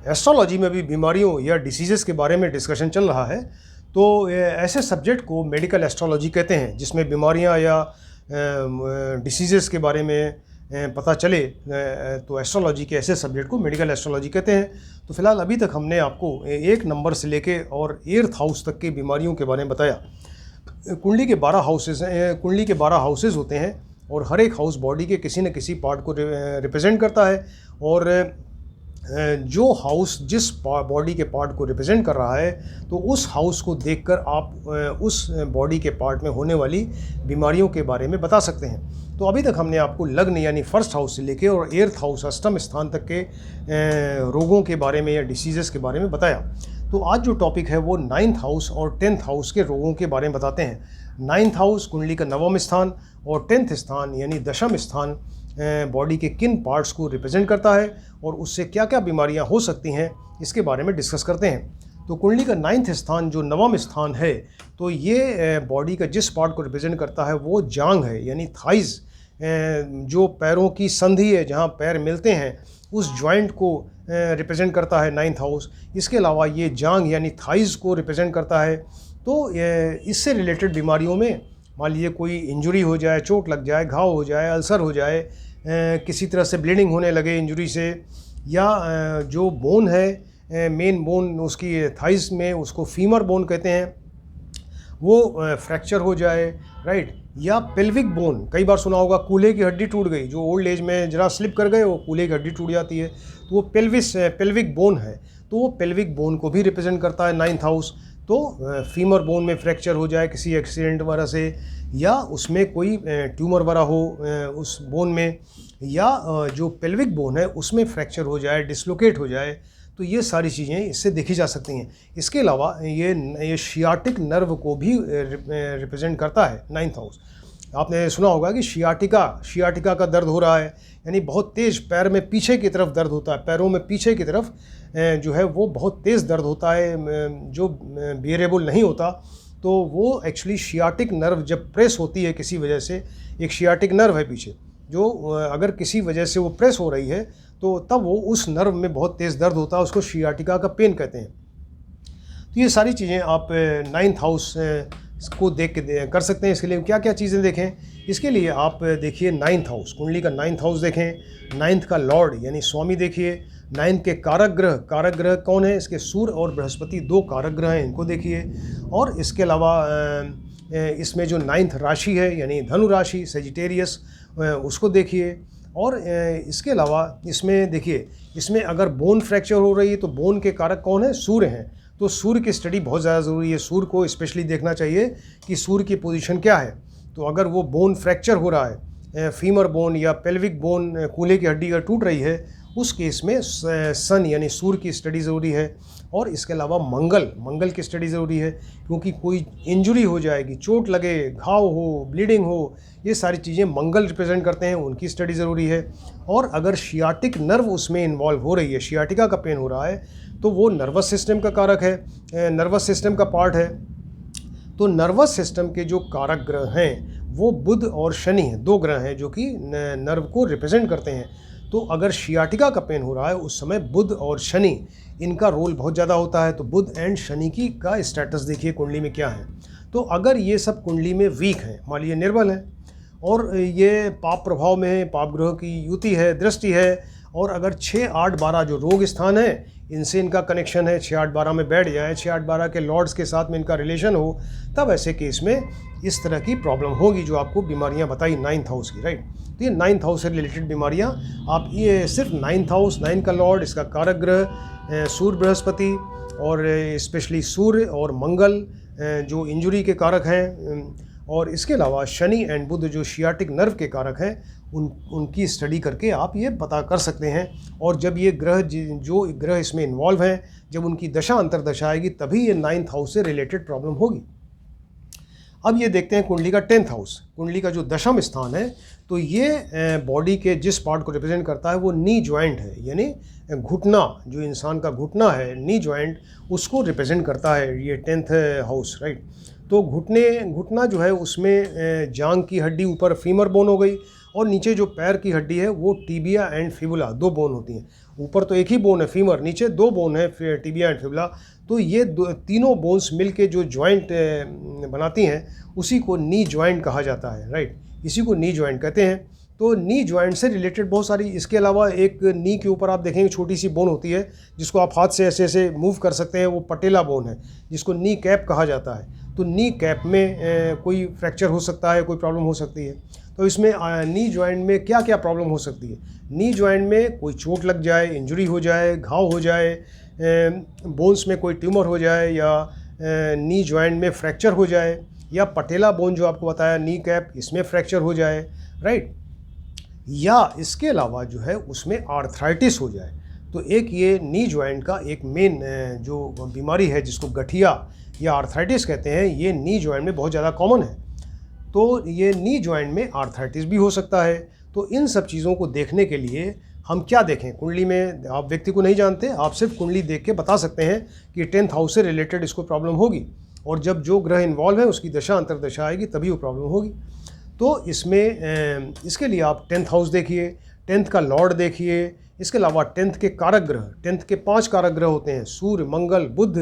Astrology में भी बीमारियों या डिसीजेस के बारे में डिस्कशन चल रहा है। तो ऐसे सब्जेक्ट को मेडिकल एस्ट्रोलॉजी कहते हैं, जिसमें बीमारियां या डिसीजेस के बारे में पता चले। तो एस्ट्रोलॉजी के ऐसे सब्जेक्ट को मेडिकल एस्ट्रोलॉजी कहते हैं। तो फिलहाल अभी तक हमने आपको 1 नंबर से लेके और 8th हाउस तक के बीमारियों के बारे में बताया। कुंडली के 12 हाउसेज होते हैं और हर एक हाउस बॉडी के किसी न किसी पार्ट को रिप्रेजेंट करता है। और जो हाउस जिस बॉडी के पार्ट को रिप्रेजेंट कर रहा है, तो उस हाउस को देखकर आप उस बॉडी के पार्ट में होने वाली बीमारियों के बारे में बता सकते हैं। तो अभी तक हमने आपको लग्न यानी फर्स्ट हाउस से लेके और 8th हाउस अष्टम स्थान तक के रोगों के बारे में या डिसीजेस के बारे में बताया। तो आज जो टॉपिक है वो 9th हाउस और 10th हाउस के रोगों के बारे में बताते हैं। 9th हाउस कुंडली का 9वां स्थान और 10th स्थान यानी 10वां स्थान बॉडी के किन पार्ट्स को रिप्रेजेंट करता है और उससे क्या क्या बीमारियां हो सकती हैं, इसके बारे में डिस्कस करते हैं। तो कुंडली का 9th स्थान जो 9वां स्थान है, तो ये बॉडी का जिस पार्ट को रिप्रेजेंट करता है वो जांघ है, यानी थाइज़, जो पैरों की संधि है जहाँ पैर मिलते हैं, उस जॉइंट को रिप्रेजेंट करता है 9th हाउस। इसके अलावा ये जांघ यानी थाइज़ को रिप्रेजेंट करता है। तो इससे रिलेटेड बीमारियों में मान लीजिए कोई इंजरी हो जाए, चोट लग जाए, घाव हो जाए, अल्सर हो जाए, किसी तरह से ब्लीडिंग होने लगे इंजरी से, या जो बोन है मेन बोन उसकी थाइस में, उसको फीमर बोन कहते हैं, वो फ्रैक्चर हो जाए, राइट। या पेल्विक बोन, कई बार सुना होगा कूल्हे की हड्डी टूट गई, जो ओल्ड एज में जरा स्लिप कर गए वो कूल्हे की हड्डी टूट जाती है, तो वो पेल्विक बोन है। तो वो पेल्विक बोन को भी रिप्रेजेंट करता है 9th हाउस। तो फीमर बोन में फ्रैक्चर हो जाए किसी एक्सीडेंट वगैरह से, या उसमें कोई ट्यूमर वगैरह हो उस बोन में, या जो पेल्विक बोन है उसमें फ्रैक्चर हो जाए, डिसलोकेट हो जाए, तो ये सारी चीज़ें इससे देखी जा सकती हैं। इसके अलावा ये शियाटिक नर्व को भी रिप्रेजेंट करता है 9th हाउस। आपने सुना होगा कि शियाटिका का दर्द हो रहा है, यानी बहुत तेज़ पैर में पीछे की तरफ दर्द होता है, पैरों में पीछे की तरफ जो है वो बहुत तेज़ दर्द होता है, जो बियरेबल नहीं होता। तो वो एक्चुअली शियाटिक नर्व जब प्रेस होती है किसी वजह से, एक शियाटिक नर्व है पीछे, जो अगर किसी वजह से वो प्रेस हो रही है तो तब वो उस नर्व में बहुत तेज़ दर्द होता है, उसको शियाटिका का पेन कहते हैं। तो ये सारी चीज़ें आप 9th हाउस को देख के कर सकते हैं। इसके लिए क्या क्या चीज़ें देखें, इसके लिए आप देखिए 9th हाउस, कुंडली का 9th हाउस देखें। 9th का लॉर्ड यानी स्वामी देखिए। 9th के कारक ग्रह कौन है, इसके सूर्य और बृहस्पति 2 कारक ग्रह हैं, इनको देखिए। और इसके अलावा इसमें जो 9th राशि है यानी धनु राशि सेजिटेरियस, उसको देखिए। और इसके अलावा इसमें देखिए, इसमें अगर बोन फ्रैक्चर हो रही है तो बोन के कारक कौन है, सूर्य हैं। तो सूर्य की स्टडी बहुत ज़्यादा ज़रूरी है, सूर्य को स्पेशली देखना चाहिए कि सूर्य की पोजीशन क्या है। तो अगर वो बोन फ्रैक्चर हो रहा है, फीमर बोन या पेल्विक बोन, कूल्हे की हड्डी अगर टूट रही है, उस केस में सन यानी सूर्य की स्टडी ज़रूरी है। और इसके अलावा मंगल की स्टडी ज़रूरी है, क्योंकि कोई इंजरी हो जाएगी, चोट लगे, घाव हो, ब्लीडिंग हो, ये सारी चीज़ें मंगल रिप्रेजेंट करते हैं, उनकी स्टडी ज़रूरी है। और अगर शियाटिक नर्व उसमें इन्वॉल्व हो रही है, शियाटिका का पेन हो रहा है, तो वो नर्वस सिस्टम का कारक है, नर्वस सिस्टम का पार्ट है। तो नर्वस सिस्टम के जो कारक ग्रह हैं वो बुध और शनि हैं, 2 ग्रह हैं जो कि नर्व को रिप्रेजेंट करते हैं। तो अगर शियाटिका का पेन हो रहा है उस समय बुध और शनि, इनका रोल बहुत ज़्यादा होता है। तो बुध एंड शनि की का स्टेटस देखिए कुंडली में क्या है। तो अगर ये सब कुंडली में वीक हैं, मान लीजिए निर्बल हैं, और ये पाप प्रभाव में है, पाप ग्रह की युति है, दृष्टि है, और अगर 6, 8, 12 जो रोग स्थान है, इनसे इनका कनेक्शन है, 6, 8, 12 में बैठ जाए, 6, 8, 12 के लॉर्ड्स के साथ में इनका रिलेशन हो, तब ऐसे केस में इस तरह की प्रॉब्लम होगी जो आपको बीमारियां बताई 9th हाउस की, राइट। तो ये 9th हाउस से रिलेटेड बीमारियां आप ये सिर्फ 9th हाउस, 9 का लॉर्ड, इसका कारक ग्रह सूर्य बृहस्पति, और स्पेशली सूर्य और मंगल जो इंजुरी के कारक हैं, और इसके अलावा शनि एंड बुध जो शियाटिक नर्व के कारक हैं, उनकी स्टडी करके आप ये पता कर सकते हैं। और जब ये जो ग्रह इसमें इन्वॉल्व हैं, जब उनकी दशा अंतर्दशा आएगी, तभी ये 9th हाउस से रिलेटेड प्रॉब्लम होगी। अब ये देखते हैं कुंडली का 10th हाउस, कुंडली का जो 10वां स्थान है, तो ये बॉडी के जिस पार्ट को रिप्रेजेंट करता है वो नी जॉइंट है, यानी घुटना, जो इंसान का घुटना है, नी जॉइंट, उसको रिप्रेजेंट करता है ये 10th हाउस, राइट। तो घुटना जो है उसमें जांघ की हड्डी ऊपर फीमर बोन हो गई, और नीचे जो पैर की हड्डी है वो टीबिया एंड फिबुला 2 बोन होती हैं, ऊपर तो एक ही बोन है फीमर, नीचे 2 बोन है टिबिया एंड फिबुला। तो ये तीनों बोन्स मिलके जो जॉइंट बनाती हैं उसी को नी जॉइंट कहा जाता है, राइट। इसी को नी जॉइंट कहते हैं। तो नी जॉइंट से रिलेटेड बहुत सारी, इसके अलावा एक नी के ऊपर आप देखेंगे छोटी सी बोन होती है जिसको आप हाथ से ऐसे ऐसे मूव कर सकते हैं, वो पटेला बोन है जिसको नी कैप कहा जाता है। तो नी कैप में कोई फ्रैक्चर हो सकता है, कोई प्रॉब्लम हो सकती है। तो इसमें नी जॉइंट में क्या क्या प्रॉब्लम हो सकती है? नी जॉइंट में कोई चोट लग जाए, इंजरी हो जाए, घाव हो जाए, बोन्स में कोई ट्यूमर हो जाए, या नी जॉइंट में फ्रैक्चर हो जाए, या पटेला बोन जो आपको बताया नी कैप, इसमें फ्रैक्चर हो जाए, राइट। या इसके अलावा जो है उसमें आर्थराइटिस हो जाए। तो एक ये नी जॉइंट का एक मेन जो बीमारी है जिसको गठिया या आर्थराइटिस कहते हैं, ये नी जॉइंट में बहुत ज़्यादा कॉमन है। तो ये नी जॉइंट में आर्थराइटिस भी हो सकता है। तो इन सब चीज़ों को देखने के लिए हम क्या देखें? कुंडली में आप व्यक्ति को नहीं जानते, आप सिर्फ कुंडली देख के बता सकते हैं कि 10th हाउस से रिलेटेड इसको प्रॉब्लम होगी, और जब जो ग्रह इन्वॉल्व है उसकी दशा अंतर्दशा आएगी तभी वो प्रॉब्लम होगी। तो इसमें इसके लिए आप 10th हाउस देखिए, 10th का लॉर्ड देखिए। इसके अलावा 10th के कारक ग्रह, 10th के 5 कारक ग्रह होते हैं, सूर्य, मंगल, बुध,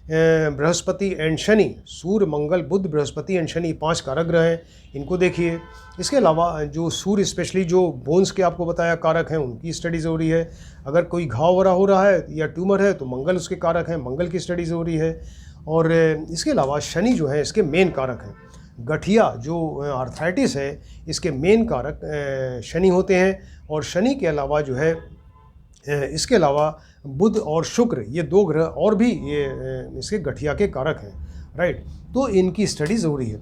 बृहस्पति एंड शनि। सूर्य, मंगल, बुध, बृहस्पति एंड शनि 5 कारक ग्रह हैं, इनको देखिए। इसके अलावा जो सूर्य स्पेशली जो बोन्स के आपको बताया कारक हैं उनकी स्टडी ज़रूरी है। अगर कोई घाव वगैरह हो रहा है या ट्यूमर है तो मंगल उसके कारक हैं, मंगल की स्टडी ज़रूरी है। और इसके अलावा शनि जो है इसके मेन कारक हैं। गठिया जो आर्थराइटिस है इसके मेन कारक शनि होते हैं। और शनि के अलावा जो है इसके अलावा बुध और शुक्र, ये 2 ग्रह और भी ये इसके गठिया के कारक हैं, राइट। तो इनकी स्टडी ज़रूरी है।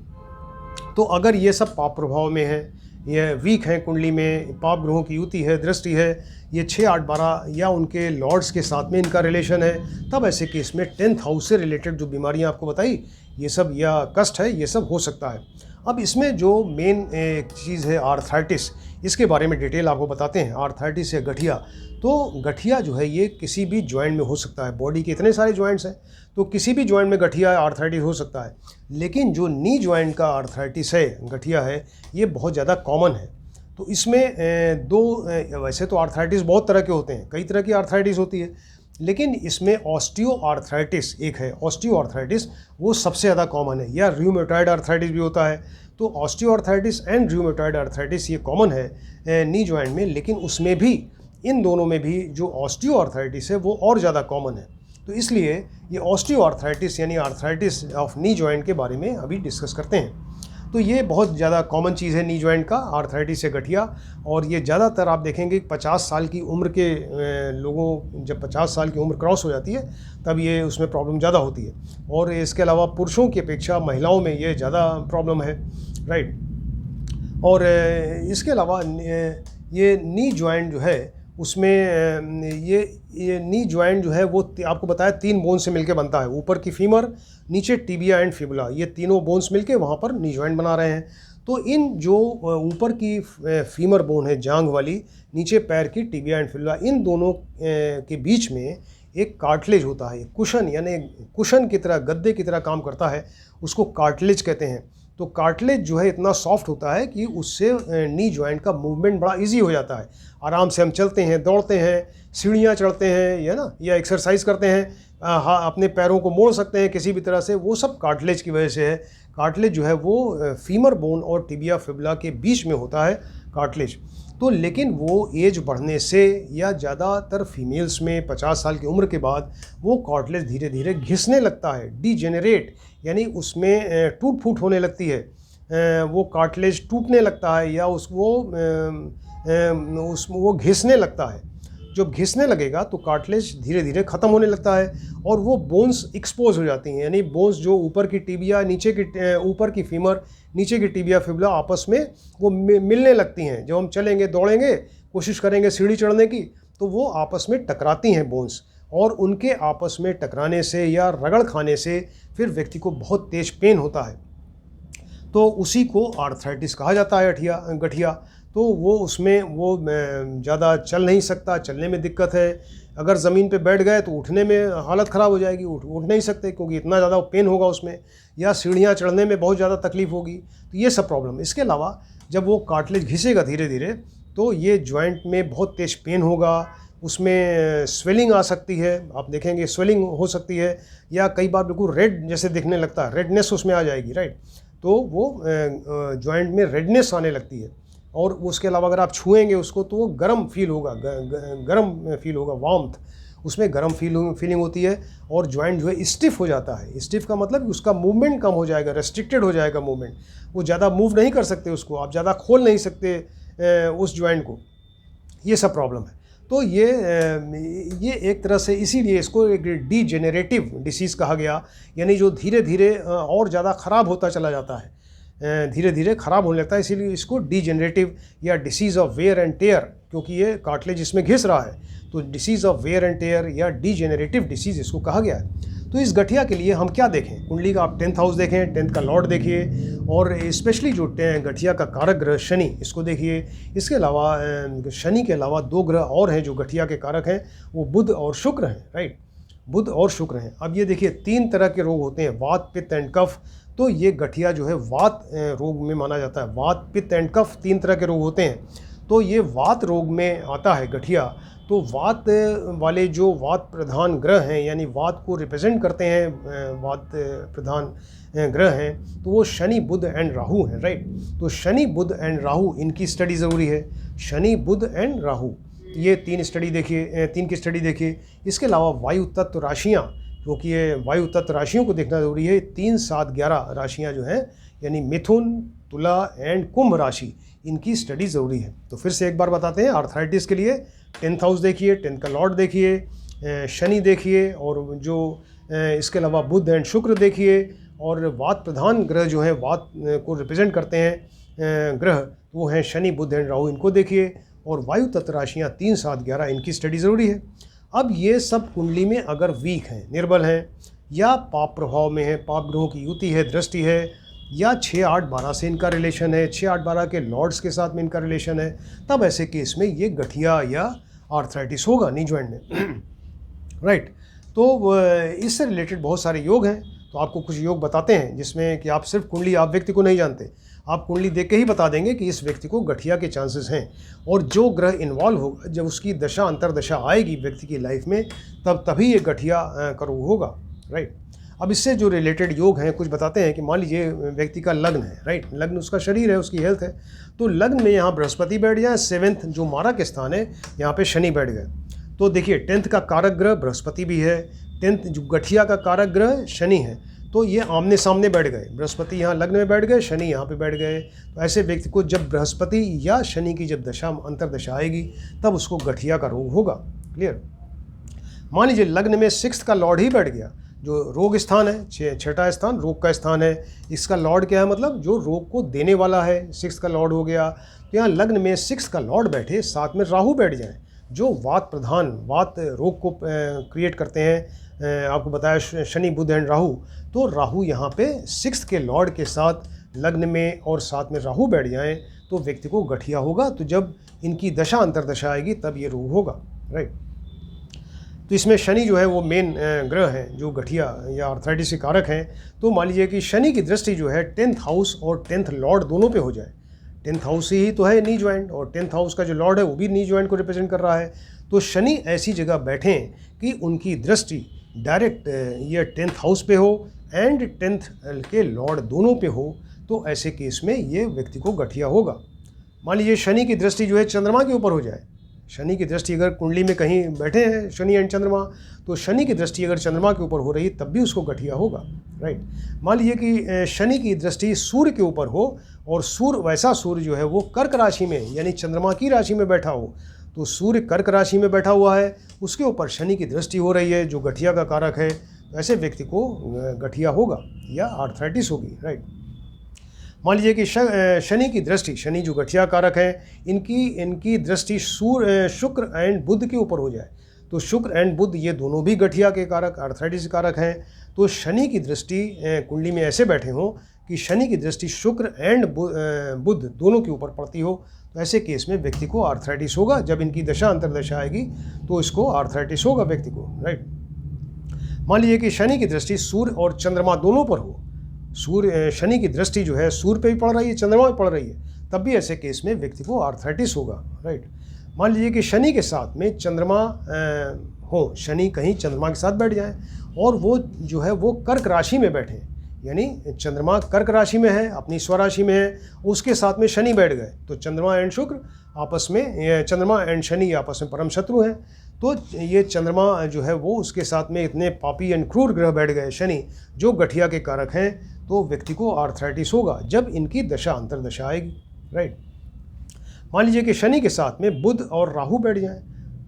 तो अगर ये सब पाप प्रभाव में है, ये वीक हैं कुंडली में, पाप ग्रहों की युति है, दृष्टि है, ये 6, 8, 12 या उनके लॉर्ड्स के साथ में इनका रिलेशन है, तब ऐसे केस में 10th हाउस से रिलेटेड जो बीमारियां आपको बताई ये सब, या कष्ट है, ये सब हो सकता है। अब इसमें जो मेन चीज़ है आर्थराइटिस, इसके बारे में डिटेल आपको बताते हैं। आर्थराइटिस या गठिया, तो गठिया जो है ये किसी भी जॉइंट में हो सकता है। बॉडी के इतने सारे जॉइंट्स हैं तो किसी भी जॉइंट में गठिया आर्थराइटिस हो सकता है। लेकिन जो नी जॉइंट का आर्थराइटिस है, गठिया है, ये बहुत ज़्यादा कॉमन है। तो इसमें वैसे तो आर्थराइटिस बहुत तरह के होते हैं, कई तरह की आर्थराइटिस होती है, लेकिन इसमें ऑस्टियो आर्थराइटिस एक है। ऑस्टियो आर्थराइटिस वो सबसे ज़्यादा कॉमन है, या रूमेटॉइड आर्थराइटिस भी होता है। तो osteo arthritis and rheumatoid arthritis ये कॉमन है नी जॉइंट में, लेकिन उसमें भी, इन दोनों में भी जो ऑस्टियो आर्थराइटिस है वो और ज़्यादा कॉमन है। तो इसलिए ये ऑस्टियो आर्थराइटिस यानी आर्थराइटिस ऑफ नी जॉइंट के बारे में अभी डिस्कस करते हैं। तो ये बहुत ज़्यादा कॉमन चीज़ है नी जॉइंट का, आर्थराइटिस या गठिया। और ये ज़्यादातर आप देखेंगे 50 साल की उम्र के लोगों, जब 50 साल की उम्र क्रॉस हो जाती है तब ये उसमें प्रॉब्लम ज़्यादा होती है। और इसके अलावा पुरुषों की अपेक्षा महिलाओं में ये ज़्यादा प्रॉब्लम है, राइट। और इसके अलावा ये नी जॉइंट जो है उसमें ये नी जॉइंट जो है वो आपको बताया 3 बोन से मिलके बनता है। ऊपर की फीमर, नीचे टिबिया एंड फिबुला, ये तीनों बोन्स मिलके वहाँ पर नी जॉइंट बना रहे हैं। तो इन जो ऊपर की फीमर बोन है जांघ वाली, नीचे पैर की टिबिया एंड फिबुला, इन दोनों के बीच में एक कार्टिलेज होता है, कुशन, यानी कुशन की तरह, गद्दे की तरह काम करता है, उसको कार्टिलेज कहते हैं। तो कार्टिलेज जो है इतना सॉफ्ट होता है कि उससे नी जॉइंट का मूवमेंट बड़ा इजी हो जाता है। आराम से हम चलते हैं, दौड़ते हैं, सीढ़ियाँ चढ़ते हैं, या ना, या एक्सरसाइज करते हैं, अपने पैरों को मोड़ सकते हैं किसी भी तरह से, वो सब कार्टिलेज की वजह से है। कार्टिलेज जो है वो फीमर बोन और टिबिया फिबुला के बीच में होता है कार्टिलेज। तो लेकिन वो एज बढ़ने से, या ज़्यादातर फीमेल्स में 50 साल की उम्र के बाद वो कार्टिलेज धीरे धीरे घिसने लगता है, डीजेनरेट, यानी उसमें टूट फूट होने लगती है, वो कार्टिलेज टूटने लगता है, या वो घिसने लगता है। जब घिसने लगेगा तो कार्टिलेज धीरे धीरे ख़त्म होने लगता है और वो बोन्स एक्सपोज हो जाती हैं, यानी बोन्स जो ऊपर की टिबिया, नीचे की ऊपर की फीमर, नीचे की टिबिया फिबुला आपस में वो मिलने लगती हैं। जब हम चलेंगे, दौड़ेंगे, कोशिश करेंगे सीढ़ी चढ़ने की, तो वो आपस में टकराती हैं बोन्स, और उनके आपस में टकराने से या रगड़ खाने से फिर व्यक्ति को बहुत तेज पेन होता है। तो उसी को आर्थराइटिस कहा जाता है, गठिया। तो वो उसमें वो ज़्यादा चल नहीं सकता, चलने में दिक्कत है। अगर ज़मीन पे बैठ गए तो उठने में हालत ख़राब हो जाएगी, उठ नहीं सकते क्योंकि इतना ज़्यादा पेन होगा उसमें, या सीढ़ियाँ चढ़ने में बहुत ज़्यादा तकलीफ़ होगी। तो ये सब प्रॉब्लम। इसके अलावा जब वो कार्टिलेज घिसेगा धीरे धीरे तो ये जॉइंट में बहुत तेज पेन होगा, उसमें स्वेलिंग आ सकती है, आप देखेंगे स्वेलिंग हो सकती है, या कई बार बिल्कुल रेड जैसे दिखने लगता है, रेडनेस उसमें आ जाएगी, राइट। तो वो जॉइंट में रेडनेस आने लगती है। और उसके अलावा अगर आप छुएंगे उसको तो वो गर्म फील होगा, गर्म फील होगा, वार्मथ, उसमें गर्म फीलिंग होती है। और जॉइंट जो है स्टिफ हो जाता है। स्टिफ का मतलब उसका मूवमेंट कम हो जाएगा, रेस्ट्रिक्टेड हो जाएगा मूवमेंट, वो ज़्यादा मूव नहीं कर सकते, उसको आप ज़्यादा खोल नहीं सकते उस जॉइंट को, ये सब प्रॉब्लम है। तो ये एक तरह से इसीलिए इसको एक डीजेनरेटिव डिसीज़ कहा गया, यानी जो धीरे धीरे और ज़्यादा ख़राब होता चला जाता है, धीरे धीरे ख़राब होने लगता है, इसीलिए इसको डीजेनरेटिव या disease of wear and tear, क्योंकि ये कार्टिलेज इसमें घिस रहा है, तो disease of wear and tear या डीजेनरेटिव डिसीज़ इसको कहा गया है। तो इस गठिया के लिए हम क्या देखें, कुंडली का आप 10th हाउस देखें, 10th का लॉर्ड देखिए, और स्पेशली जो गठिया का कारक ग्रह शनि, इसको देखिए। इसके अलावा शनि के अलावा 2 ग्रह और हैं जो गठिया के कारक हैं, वो बुध और शुक्र हैं, राइट, बुध और शुक्र हैं। अब ये देखिए 3 तरह के रोग होते हैं, वात, पित्त एंड कफ। तो ये गठिया जो है वात रोग में माना जाता है। वात, पित्त एंड कफ 3 तरह के रोग होते हैं। तो ये वात रोग में आता है गठिया। तो वात वाले जो वात प्रधान ग्रह हैं, यानी वात को रिप्रेजेंट करते हैं, वात प्रधान ग्रह हैं, तो वो शनि, बुध एंड राहु हैं, राइट। तो शनि, बुध एंड राहु, इनकी स्टडी ज़रूरी है। शनि, बुध एंड राहु, ये 3 स्टडी देखिए, 3 की स्टडी देखिए। इसके अलावा वायु तत्व राशियाँ, क्योंकि ये वायु तत्व राशियों को देखना ज़रूरी है। 3, 7, 11 राशियाँ जो हैं, यानी मिथुन, तुला एंड कुंभ राशि, इनकी स्टडी ज़रूरी है। तो फिर से एक बार बताते हैं, आर्थराइटिस के लिए 10th हाउस देखिए, 10th का लॉर्ड देखिए, शनि देखिए, और जो इसके अलावा बुध एंड शुक्र देखिए, और वात प्रधान ग्रह जो हैं, वात को रिप्रेजेंट करते हैं ग्रह, वो हैं शनि, बुध एंड राहु, इनको देखिए। और वायु तत्व राशियाँ 3, 7, 11, इनकी स्टडी ज़रूरी है। अब ये सब कुंडली में अगर वीक हैं, निर्बल हैं, या पाप प्रभाव में है, पाप ग्रहों की युति है, दृष्टि है, या 6, 8, 12 से इनका रिलेशन है, 6, 8, 12 के लॉर्ड्स के साथ में इनका रिलेशन है, तब ऐसे केस में ये गठिया या आर्थराइटिस होगा नी जॉइंट में, राइट। तो इससे रिलेटेड बहुत सारे योग हैं, तो आपको कुछ योग बताते हैं, जिसमें कि आप सिर्फ कुंडली, आप व्यक्ति को नहीं जानते, आप कुंडली देख के ही बता देंगे कि इस व्यक्ति को गठिया के चांसेस हैं। और जो ग्रह इन्वॉल्व होगा, जब उसकी दशा अंतरदशा आएगी व्यक्ति की लाइफ में, तभी ये गठिया का रोग होगा, राइट। अब इससे जो रिलेटेड योग हैं कुछ बताते हैं कि मान लीजिए व्यक्ति का लग्न है, राइट, लग्न उसका शरीर है, उसकी हेल्थ है। तो लग्न में यहाँ बृहस्पति बैठ जाए, 7th जो मारक स्थान है, यहाँ पे शनि बैठ गए। तो देखिए 10th का कारक ग्रह बृहस्पति भी है, 10th जो गठिया का कारक ग्रह शनि है। तो ये आमने सामने बैठ गए, बृहस्पति यहाँ लग्न में बैठ गए, शनि यहाँ पे बैठ गए। तो ऐसे व्यक्ति को जब बृहस्पति या शनि की जब दशा अंतरदशा आएगी, तब उसको गठिया का रोग होगा। क्लियर। मान लीजिए लग्न में 6th का लॉर्ड ही बैठ गया, जो रोग स्थान है, 6ठा स्थान रोग का स्थान है। इसका लॉर्ड क्या है, मतलब जो रोग को देने वाला है, 6th का लॉर्ड हो गया। तो यहाँ लग्न में 6th का लॉर्ड बैठे, साथ में राहु बैठ जाए, जो वात प्रधान, वात रोग को क्रिएट करते हैं। आपको बताया शनि, बुध एंड राहु। तो राहु यहाँ पे 6th के लॉर्ड के साथ लग्न में और साथ में राहु बैठ जाएं, तो व्यक्ति को गठिया होगा। तो जब इनकी दशा अंतरदशा आएगी, तब ये रोग होगा, राइट। तो इसमें शनि जो है वो मेन ग्रह है जो गठिया या आर्थराइटिस के कारक हैं। तो मान लीजिए कि शनि की दृष्टि जो है 10th हाउस और 10th लॉर्ड दोनों पे हो जाए। 10th हाउस ही तो है नी जॉइंट, और 10th हाउस का जो लॉर्ड है वो भी नी जॉइंट को रिप्रेजेंट कर रहा है। तो शनि ऐसी जगह बैठें कि उनकी दृष्टि डायरेक्ट ये 10th हाउस पे हो एंड 10th के लॉर्ड दोनों पे हो, तो ऐसे केस में ये व्यक्ति को गठिया होगा। मान लीजिए शनि की दृष्टि जो है चंद्रमा के ऊपर हो जाए। शनि की दृष्टि अगर कुंडली में कहीं बैठे हैं शनि एंड चंद्रमा, तो शनि की दृष्टि अगर चंद्रमा के ऊपर हो रही तब भी उसको गठिया होगा, राइट। मान लीजिए कि शनि की दृष्टि सूर्य के ऊपर हो, और सूर्य वैसा सूर्य जो है वो कर्क राशि में यानी चंद्रमा की राशि में बैठा हो। तो सूर्य कर्क राशि में बैठा हुआ है, उसके ऊपर शनि की दृष्टि हो रही है जो गठिया का कारक है। तो ऐसे व्यक्ति को गठिया होगा या आर्थराइटिस होगी, राइट। मान लीजिए कि शनि की दृष्टि, शनि जो गठिया कारक है, इनकी दृष्टि शुक्र एंड बुध के ऊपर हो जाए। तो शुक्र एंड बुध ये दोनों भी गठिया के कारक, आर्थराइटिस कारक हैं। तो शनि की दृष्टि कुंडली में ऐसे बैठे हों कि शनि की दृष्टि शुक्र एंड बुध दोनों के ऊपर पड़ती हो, तो ऐसे केस में व्यक्ति को आर्थराइटिस होगा। जब इनकी दशा अंतरदशा आएगी तो इसको आर्थराइटिस होगा व्यक्ति को, राइट। मान लीजिए कि शनि की दृष्टि सूर्य और चंद्रमा दोनों पर हो। शनि की दृष्टि जो है सूर्य पे भी पड़ रही है, चंद्रमा पे पड़ रही है, तब भी ऐसे केस में व्यक्ति को आर्थराइटिस होगा, राइट। मान लीजिए कि शनि के साथ में चंद्रमा हो, शनि कहीं चंद्रमा के साथ बैठ जाए और वो जो है वो कर्क राशि में बैठे, यानी चंद्रमा कर्क राशि में है, अपनी स्वराशि में है, उसके साथ में शनि बैठ गए, तो चंद्रमा एंड शुक्र आपस में, चंद्रमा एंड शनि आपस में परम शत्रु हैं। तो ये चंद्रमा जो है वो उसके साथ में इतने पापी एंड क्रूर ग्रह बैठ गए शनि, जो गठिया के कारक हैं, तो व्यक्ति को आर्थराइटिस होगा जब इनकी दशा अंतर्दशा आएगी, राइट। मान लीजिए कि शनि के साथ में बुध और राहु बैठ जाएं,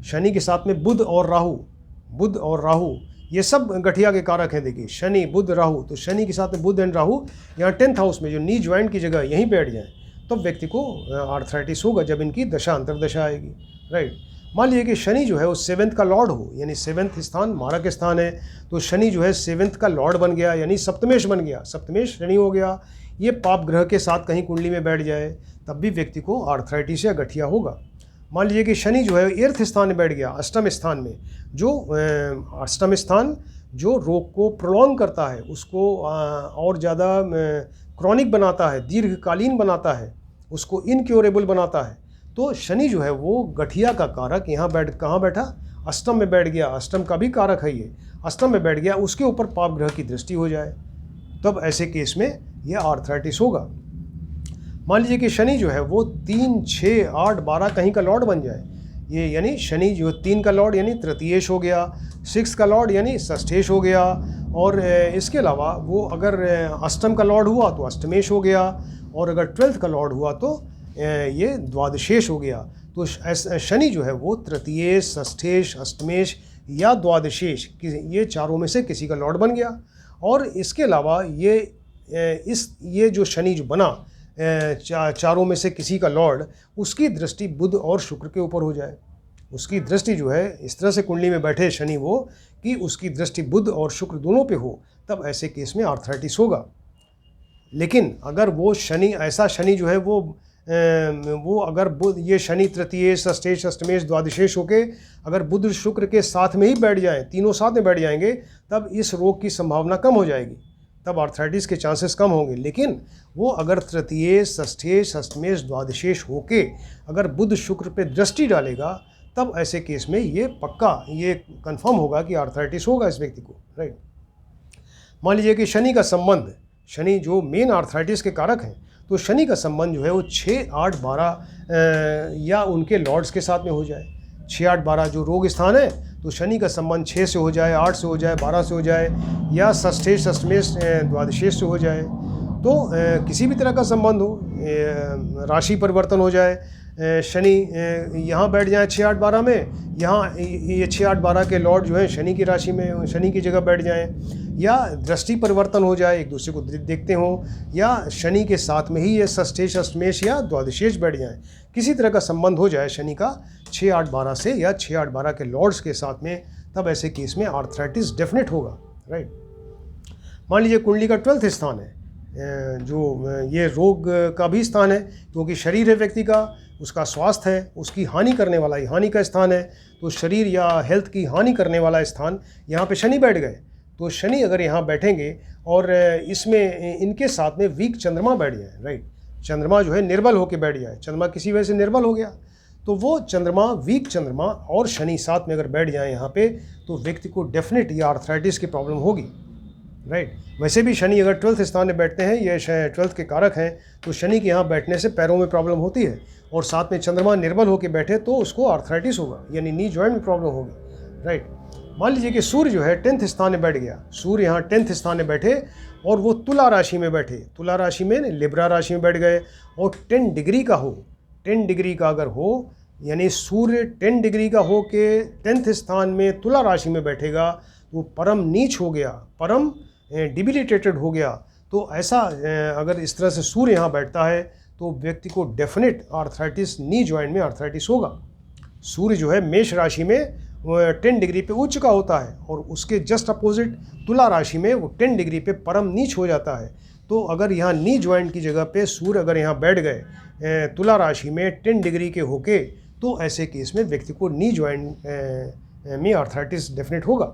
शनि के साथ में बुध और राहु ये सब गठिया के कारक हैं। देखिए शनि बुध राहु, तो शनि के साथ में बुध एंड राहु यहाँ 10th हाउस में जो नी ज्वाइंट की जगह यहीं बैठ जाएं, तब व्यक्ति को आर्थराइटिस होगा जब इनकी दशा अंतर्दशा आएगी, राइट। मान लीजिए कि शनि जो है वो 7th का लॉर्ड हो, यानी 7th स्थान मारक स्थान है, तो शनि जो है 7th का लॉर्ड बन गया, यानी सप्तमेश बन गया, सप्तमेश शनि हो गया। ये पाप ग्रह के साथ कहीं कुंडली में बैठ जाए तब भी व्यक्ति को आर्थराइटिस या गठिया होगा। मान लीजिए कि शनि जो है 8th स्थान में बैठ गया, अष्टम स्थान में, जो अष्टम स्थान जो रोग को प्रोलॉन्ग करता है, उसको और ज़्यादा क्रॉनिक बनाता है, दीर्घकालीन बनाता है, उसको इनक्योरेबल बनाता है। तो शनि जो है वो गठिया का कारक यहाँ कहाँ बैठा, अष्टम में बैठ गया, अष्टम का भी कारक है ये, अष्टम में बैठ गया, उसके ऊपर पाप ग्रह की दृष्टि हो जाए तब ऐसे केस में यह आर्थराइटिस होगा। मान लीजिए कि शनि जो है वो 3, 6, 8, 12 कहीं का लॉर्ड बन जाए, ये यानी शनि जो 3 का लॉर्ड यानी तृतीयेश हो गया, 6 का लॉर्ड यानी षष्ठेश हो गया, और इसके अलावा वो अगर अष्टम का लॉर्ड हुआ तो अष्टमेश हो गया, और अगर 12th का लॉर्ड हुआ तो ये द्वादशेश हो गया। तो शनि जो है वो तृतीयेश, षष्ठेश, अष्टमेश या द्वादशेश, ये चारों में से किसी का लॉर्ड बन गया। और इसके अलावा ये जो शनि जो बना चारों में से किसी का लॉर्ड, उसकी दृष्टि बुध और शुक्र के ऊपर हो जाए, उसकी दृष्टि जो है इस तरह से कुंडली में बैठे शनि वो कि उसकी दृष्टि बुध और शुक्र दोनों पे हो, तब ऐसे केस में आर्थराइटिस होगा। लेकिन अगर वो शनि, ऐसा शनि जो है वो अगर बुध, ये शनि तृतीय, षष्ठेश, अष्टमेश, द्वादशेश होके अगर बुध शुक्र के साथ में ही बैठ जाएं, तीनों साथ में बैठ जाएंगे, तब इस रोग की संभावना कम हो जाएगी, तब आर्थराइटिस के चांसेस कम होंगे। लेकिन वो अगर तृतीय, षष्ठेश, अष्टमेश, द्वादशेश होके अगर बुध शुक्र पे दृष्टि डालेगा, तब ऐसे केस में ये पक्का, ये कंफर्म होगा कि आर्थराइटिस होगा इस व्यक्ति को, राइट। मान लीजिए कि शनि का संबंध, शनि जो मेन आर्थराइटिस के कारक हैं, तो शनि का संबंध जो है वो 6, 8, 12 या उनके लॉर्ड्स के साथ में हो जाए। 6, 8, 12 जो रोग स्थान है, तो शनि का संबंध 6 से हो जाए, 8 से हो जाए, 12 से हो जाए, या षष्ठेश, अष्टमेश, द्वादशेश से हो जाए। तो किसी भी तरह का संबंध हो, राशि परिवर्तन हो जाए, शनि यहाँ बैठ जाए 6, 8, 12 में, यहाँ ये 6, 8, 12 के लॉर्ड जो है शनि की राशि में, शनि की जगह बैठ जाएं, या दृष्टि परिवर्तन हो जाए, एक दूसरे को देखते हों, या शनि के साथ में ही ये षष्ठेश, अष्टमेश या द्वादशेश बैठ जाएं। किसी तरह का संबंध हो जाए शनि का 6, 8, 12 से, या 6, 8, 12 के लॉर्ड्स के साथ में, तब ऐसे केस में आर्थराइटिस डेफिनेट होगा, राइट। मान लीजिए कुंडली का 12th स्थान है, जो ये रोग का भी स्थान है, क्योंकि शरीर है व्यक्ति का, उसका स्वास्थ्य है, उसकी हानि करने वाला, हानि का स्थान है, तो शरीर या हेल्थ की हानि करने वाला स्थान, यहाँ पे शनि बैठ गए। तो शनि अगर यहाँ बैठेंगे और इसमें इनके साथ में वीक चंद्रमा बैठ जाए, राइट, चंद्रमा जो है निर्बल होकर बैठ जाए, चंद्रमा किसी वजह से निर्बल हो गया, तो वो चंद्रमा, वीक चंद्रमा और शनि साथ में अगर बैठ जाए यहाँ पे, तो व्यक्ति को डेफिनेट ये आर्थराइटिस की प्रॉब्लम होगी, राइट। वैसे भी शनि अगर 12th स्थान में बैठते हैं, ये 12th के कारक हैं, तो शनि के यहाँ बैठने से पैरों में प्रॉब्लम होती है, और साथ में चंद्रमा निर्बल होकर बैठे तो उसको आर्थराइटिस होगा, यानी नी जॉइंट में प्रॉब्लम होगी, राइट। मान लीजिए कि सूर्य जो है 10th स्थान में बैठ गया, सूर्य यहाँ 10th स्थान में बैठे और वो तुला राशि में बैठे, तुला राशि में लिब्रा राशि में बैठ गए, और 10 डिग्री का हो, 10 डिग्री का अगर हो, यानी सूर्य 10 डिग्री का हो के 10th स्थान में तुला राशि में बैठेगा, वो परम नीच हो गया, परम डिबिलिटेटेड हो गया। तो ऐसा अगर इस तरह से सूर्य यहाँ बैठता है, तो व्यक्ति को डेफिनेट आर्थराइटिस, नी जॉइंट में आर्थराइटिस होगा। सूर्य जो है मेष राशि में 10 डिग्री पे उच्च का होता है, और उसके जस्ट अपोजिट तुला राशि में वो 10 डिग्री पे परम नीच हो जाता है। तो अगर यहाँ नी जॉइंट की जगह पे सूर्य अगर यहाँ बैठ गए तुला राशि में 10 डिग्री के होके, तो ऐसे केस में व्यक्ति को नी जॉइंट में आर्थराइटिस डेफिनेट होगा।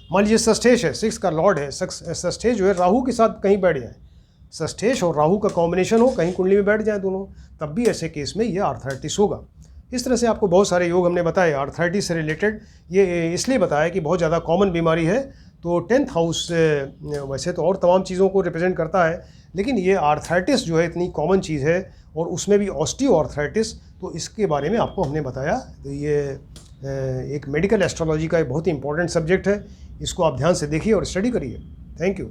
मान लीजिए षष्ठेश है, 6 का लॉर्ड है, षष्ठेश जो है राहु के साथ कहीं बैठ जाए, षष्ठेश और राहु का कॉम्बिनेशन हो, कहीं कुंडली में बैठ जाए दोनों, तब भी ऐसे केस में यह आर्थराइटिस होगा। इस तरह से आपको बहुत सारे योग हमने बताए आर्थराइटिस से रिलेटेड। ये इसलिए बताया कि बहुत ज़्यादा कॉमन बीमारी है। तो 10th हाउस वैसे तो और तमाम चीज़ों को रिप्रेजेंट करता है, लेकिन ये आर्थराइटिस जो है इतनी कॉमन चीज़ है, और उसमें भी ऑस्टियो आर्थराइटिस, तो इसके बारे में आपको हमने बताया। तो ये एक मेडिकल एस्ट्रोलॉजी का एक बहुत ही इंपॉर्टेंट सब्जेक्ट है। इसको आप ध्यान से देखिए और स्टडी करिए। Thank you.